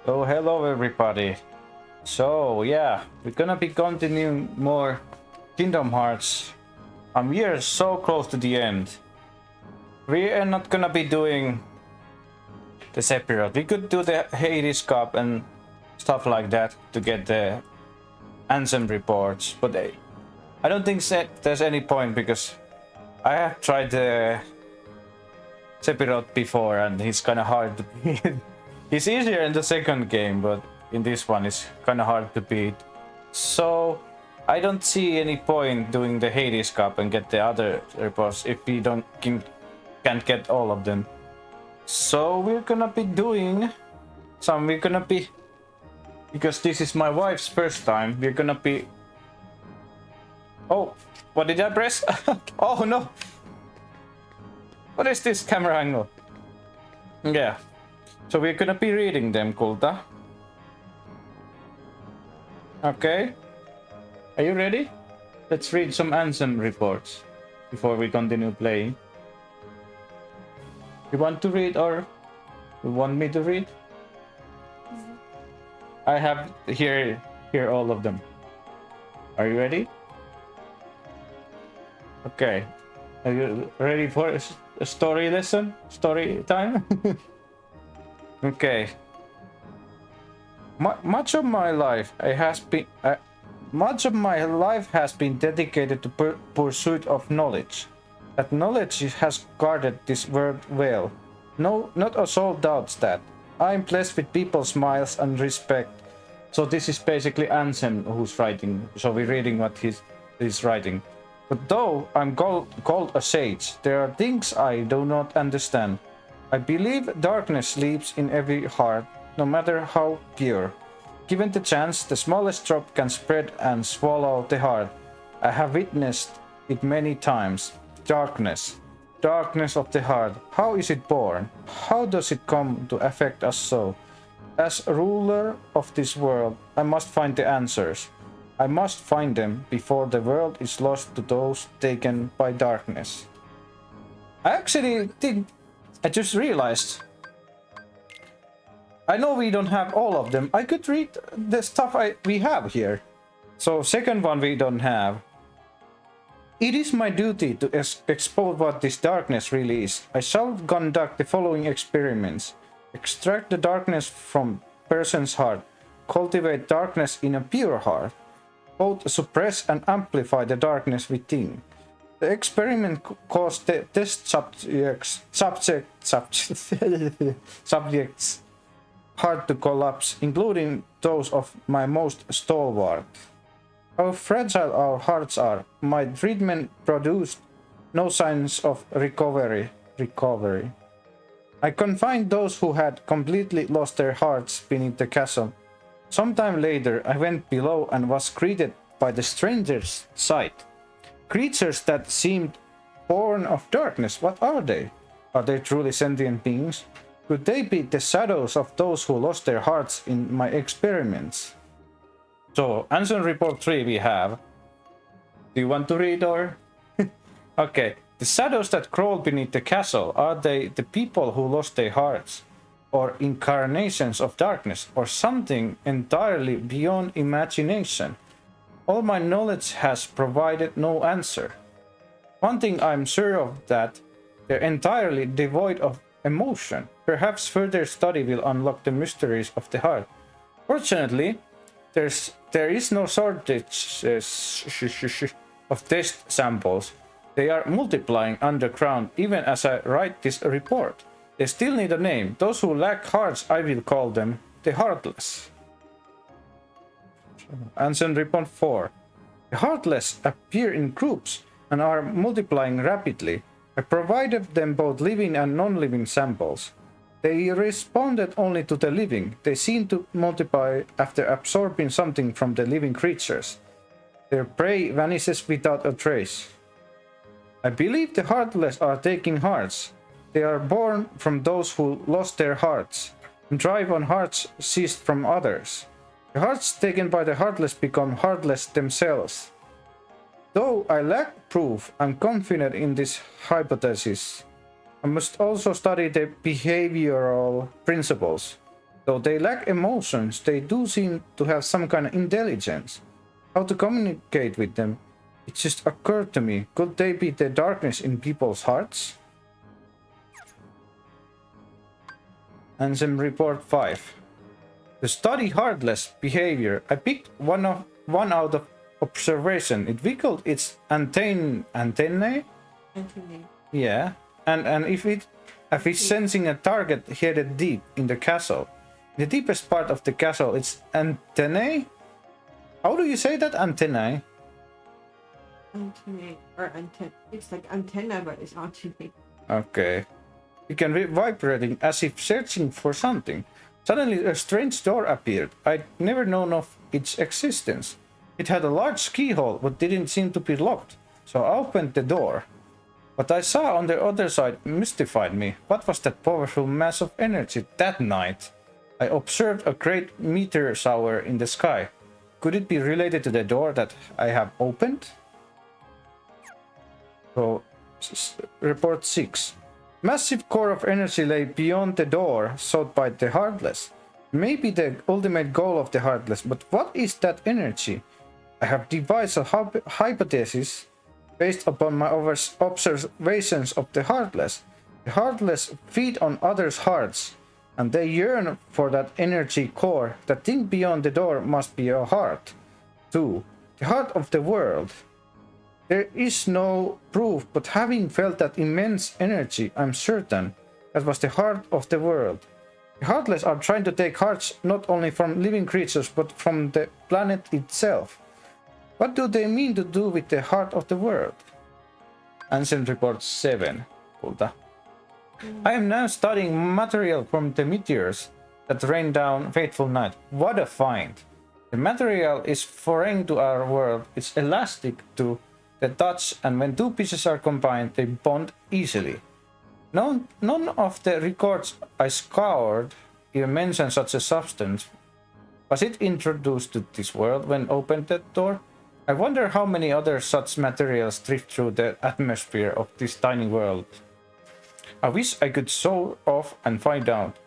Oh, hello everybody. So, yeah, we're gonna be continuing more Kingdom Hearts. And we are so close to the end. We are not gonna be doing the Sephiroth. We could do the Hades Cup and stuff like that to get the Ansem reports, but I don't think there's any point because I have tried the Sephiroth before and he's kinda hard to beat. He's easier in the second game, but in this one it's kinda hard to beat. So I don't see any point doing the Hades Cup and get the other reports if we can't get all of them. So we're gonna be doing some. We're gonna be, because this is my wife's first time. We're gonna be. Oh, what did I press? Oh no! What is this camera angle? Yeah. So we're gonna be reading them, Kulta. Okay. Are you ready? Let's read some Ansem reports before we continue playing. You want to read or you want me to read? I have here all of them. Are you ready? Okay. Are you ready for a story lesson? Story time? Okay. Much of my life has been dedicated to pursuit of knowledge. That knowledge has guarded this world well. No, not a soul doubts that. I am blessed with people's smiles and respect. So this is basically Ansem who's writing. So we're reading what he's writing. But though I'm called a sage, there are things I do not understand. I believe darkness sleeps in every heart, no matter how pure. Given the chance, the smallest drop can spread and swallow the heart. I have witnessed it many times. Darkness. Darkness of the heart. How is it born? How does it come to affect us so? As a ruler of this world, I must find the answers. I must find them before the world is lost to those taken by darkness. I just realized. I know we don't have all of them. I could read the stuff we have here. So second one we don't have. It is my duty to expose what this darkness really is. I shall conduct the following experiments. Extract the darkness from person's heart. Cultivate darkness in a pure heart. Both suppress and amplify the darkness within. The experiment caused the test subjects heart to collapse, including those of my most stalwart. How fragile our hearts are. My treatment produced no signs of recovery. I confined those who had completely lost their hearts beneath the castle. Sometime later, I went below and was greeted by the stranger's sight. Creatures that seemed born of darkness. What are they? Are they truly sentient beings? Could they be the shadows of those who lost their hearts in my experiments? So, answer report 3 we have. Do you want to read or? Okay. The shadows that crawl beneath the castle, are they the people who lost their hearts? Or incarnations of darkness? Or something entirely beyond imagination? All my knowledge has provided no answer. One thing I'm sure of, that they're entirely devoid of emotion. Perhaps further study will unlock the mysteries of the heart. Fortunately, there is no shortage of test samples. They are multiplying underground even as I write this report. They still need a name. Those who lack hearts, I will call them the heartless. Ansem report 4. The heartless appear in groups and are multiplying rapidly. I provided them both living and non-living samples. They responded only to the living. They seem to multiply after absorbing something from the living creatures. Their prey vanishes without a trace. I believe the heartless are taking hearts. They are born from those who lost their hearts and drive on hearts seized from others. The hearts taken by the heartless become heartless themselves. Though I lack proof, I'm confident in this hypothesis. I must also study the behavioral principles. Though they lack emotions, they do seem to have some kind of intelligence. How to communicate with them? It just occurred to me. Could they be the darkness in people's hearts? Ansem report 5. To study heartless behavior, I picked one out of observation. It wiggled its antennae. Anthony. Yeah, and if it's sensing a target headed deep in the castle, the deepest part of the castle, it's antennae. How do you say that? Antennae. Anthony or antenna. It's like antenna, but it's anthony. Okay. It can be vibrating as if searching for something. Suddenly, a strange door appeared. I'd never known of its existence. It had a large keyhole, but didn't seem to be locked. So I opened the door. What I saw on the other side mystified me. What was that powerful mass of energy that night? I observed a great meteor shower in the sky. Could it be related to the door that I have opened? So, report 6. Massive core of energy lay beyond the door sought by the Heartless. Maybe the ultimate goal of the Heartless, but what is that energy? I have devised a hypothesis based upon my observations of the Heartless. The Heartless feed on others' hearts, and they yearn for that energy core. The thing beyond the door must be a heart. 2. The heart of the world. There is no proof, but having felt that immense energy, I'm certain that was the heart of the world. The Heartless are trying to take hearts not only from living creatures, but from the planet itself. What do they mean to do with the heart of the world? Ansem report 7. Kulta. I am now studying material from the meteors that rain down fateful night. What a find! The material is foreign to our world. It's elastic to the touch, and when two pieces are combined, they bond easily. None of the records I scoured even mention such a substance. Was it introduced to this world when opened that door? I wonder how many other such materials drift through the atmosphere of this tiny world. I wish I could soar off and find out.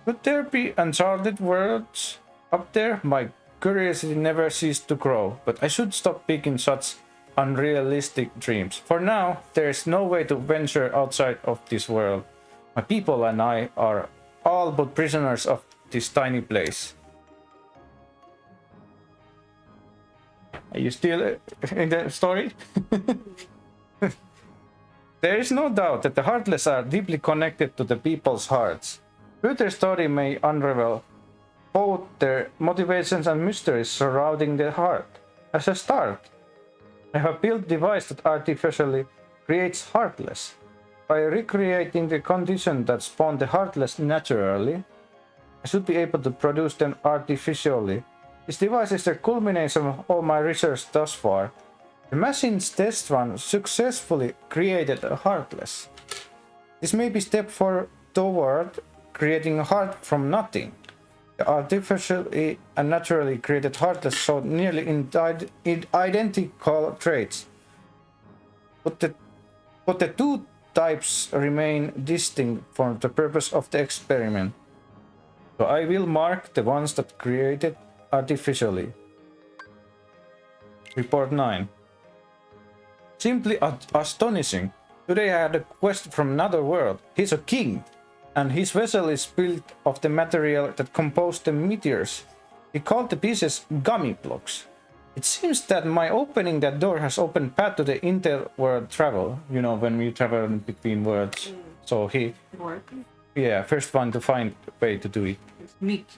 Could there be uncharted worlds up there? My curiosity never ceased to grow, but I should stop picking such unrealistic dreams. For now, there is no way to venture outside of this world. My people and I are all but prisoners of this tiny place. Are you still in the story? There is no doubt that the Heartless are deeply connected to the people's hearts. Further story may unravel both their motivations and mysteries surrounding the heart. As a start, I have built a device that artificially creates Heartless. By recreating the condition that spawned the Heartless naturally, I should be able to produce them artificially. This device is the culmination of all my research thus far. The machine's test run successfully created a Heartless. This may be a step toward creating a heart from nothing. The artificially and naturally created Heartless showed nearly identical traits, but the two types remain distinct for the purpose of the experiment. So I will mark the ones that created artificially. Report 9. Simply astonishing. Today I had a quest from another world. He's a king, and his vessel is built of the material that composed the meteors. He called the pieces gummy blocks. It seems that my opening that door has opened path to the interworld travel. You know, when we travel between worlds. So he... Yeah, first one to find a way to do it. It's meat.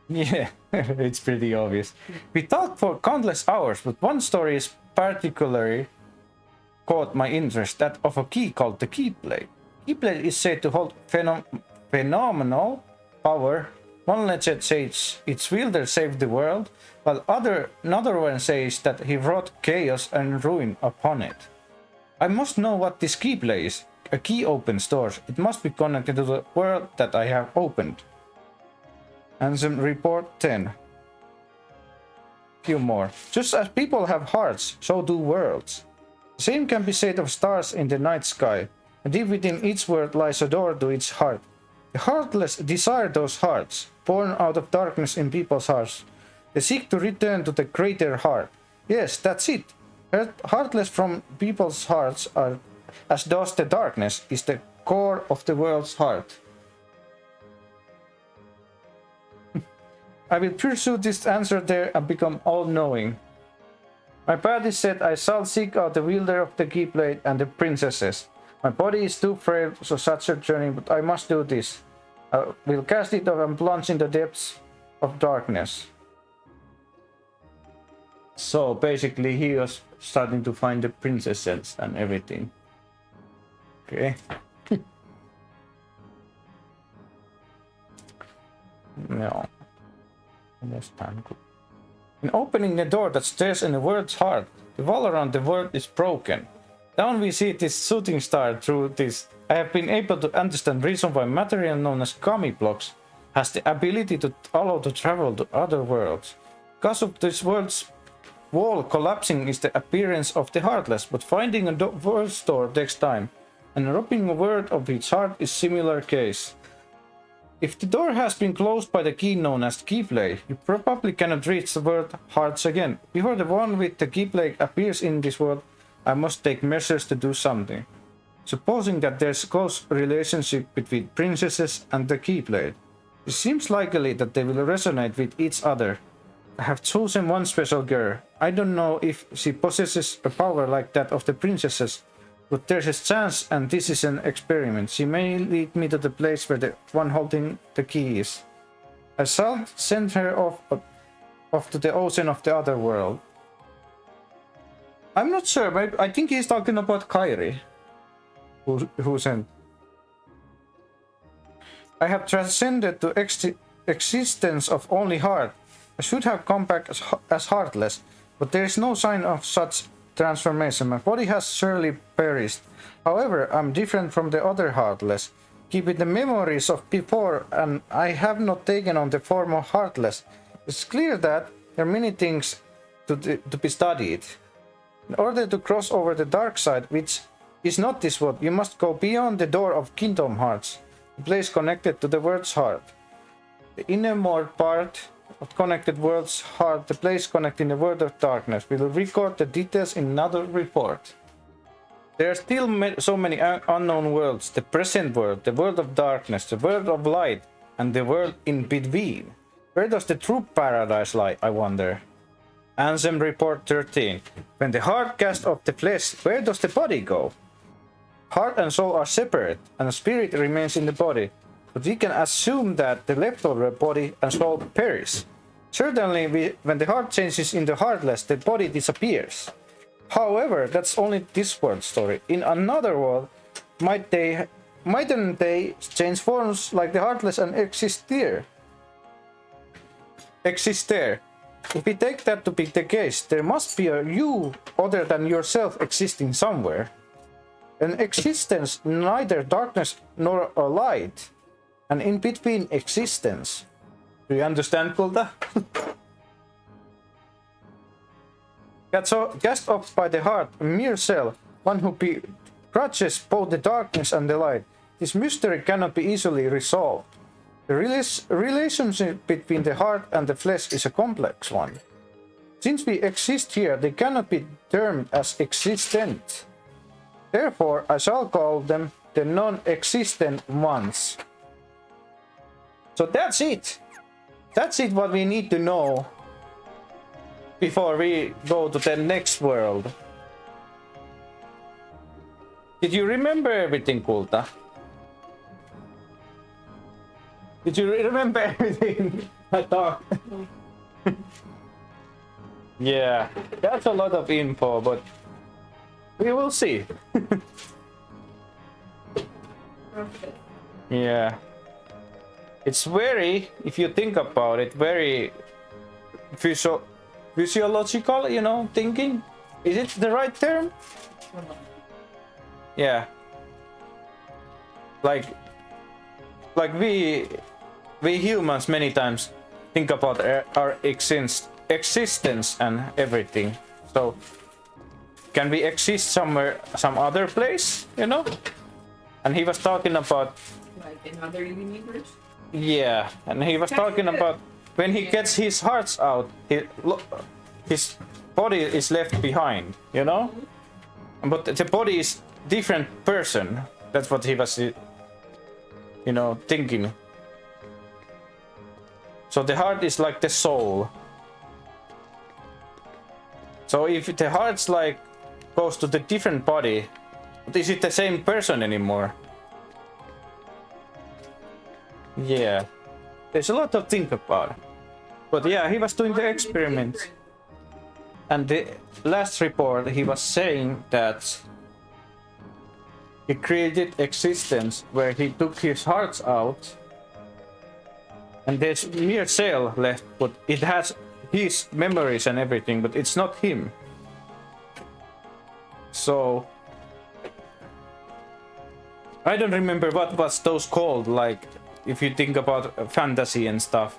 Yeah, it's pretty obvious. We talked for countless hours, but one story is particularly caught my interest, that of a key called the Keyblade. Keyblade is said to hold phenomenal power. One legend says its wielder saved the world, while another one says that he brought chaos and ruin upon it. I must know what this Keyblade is. A key opens doors. It must be connected to the world that I have opened. Ansem report 10. Few more. Just as people have hearts, so do worlds. The same can be said of stars in the night sky, and deep within each world lies a door to its heart. The heartless desire those hearts, born out of darkness in people's hearts. They seek to return to the greater heart. Yes, that's it. Heartless from people's hearts are, as does the darkness, is the core of the world's heart. I will pursue this answer there and become all-knowing. My path is set. I shall seek out the wielder of the key blade and the princesses. My body is too frail for such a journey, but I must do this. I will cast it off and plunge in the depths of darkness. So basically he was starting to find the princesses and everything. Okay. No. Understand. In opening the door that stares in the world's heart, the wall around the world is broken. Down we see this shooting star. Through this, I have been able to understand the reason why material known as kami blocks has the ability to allow to travel to other worlds. Because of this world's wall collapsing is the appearance of the heartless, but finding a world's door takes time, and robbing a world of its heart is similar case. If the door has been closed by the key known as keyblade, you probably cannot reach the world hearts again. Before the one with the keyblade appears in this world, I must take measures to do something. Supposing that there's a close relationship between princesses and the keyblade, it seems likely that they will resonate with each other. I have chosen one special girl. I don't know if she possesses a power like that of the princesses, but there's a chance, and this is an experiment. She may lead me to the place where the one holding the key is. I shall send her off to the ocean of the other world. I'm not sure, but I think he's talking about Kairi. Who sent? I have transcended to existence of only heart. I should have come back as heartless, but there is no sign of such transformation. My body has surely perished. However, I'm different from the other heartless, keeping the memories of before, and I have not taken on the form of heartless. It's clear that there are many things to be studied. In order to cross over the dark side, which is not this world, you must go beyond the door of Kingdom Hearts, the place connected to the world's heart. The innermost part of connected world's heart, the place connecting the world of darkness. We will record the details in another report. There are still so many unknown worlds: the present world, the world of darkness, the world of light, and the world in between. Where does the true paradise lie, I wonder? Ansem Report 13. When the heart casts off the flesh, where does the body go? Heart and soul are separate, and the spirit remains in the body. But we can assume that the leftover body and soul perish. Certainly, when the heart changes into heartless, the body disappears. However, that's only this world story. In another world, mightn't they change forms like the heartless and exist there? If we take that to be the case, there must be a you other than yourself existing somewhere. An existence neither darkness nor a light. An in-between existence. Do you understand, Kulta? Cast off by the heart, a mere cell, one who grudges both the darkness and the light. This mystery cannot be easily resolved. The relationship between the heart and the flesh is a complex one. Since we exist here, they cannot be termed as existent. Therefore, I shall call them the non-existent ones. So that's it. That's it what we need to know before we go to the next world. Did you remember everything, Kulta? Did you remember everything I talked? Yeah, that's a lot of info, but we will see. Yeah. It's very, if you think about it, very physiological, you know, thinking. Is it the right term? Yeah. Like we humans many times think about our existence and everything. So can we exist somewhere, some other place, you know? And he was talking about Like In other universe? Yeah, and he was talking about when he gets his hearts out, his body is left behind, you know? But the body is different person. That's what he was, you know, thinking. So the heart is like the soul. So if the heart's like goes to the different body, is it the same person anymore? Yeah, there's a lot to think about. But yeah, he was doing the experiment. And the last report, he was saying that he created existence where he took his hearts out. And there's mere cell left, but it has his memories and everything, but it's not him. So I don't remember what was those called, like if you think about fantasy and stuff,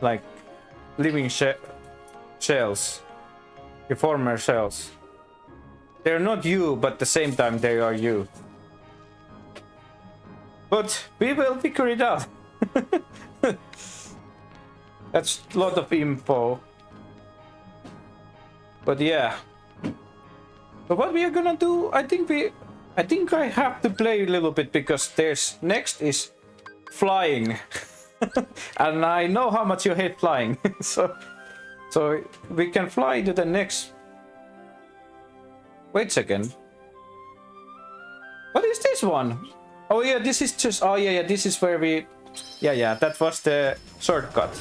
like living shells, your former shells. They're not you, but at the same time they are you. But we will figure it out. That's a lot of info. But yeah. But what we are gonna do, I think I have to play a little bit because there's next is flying. And I know how much you hate flying. so we can fly to the next. Wait a second. What is this one? Oh yeah, this is just, oh yeah, this is where we, yeah, that was the shortcut.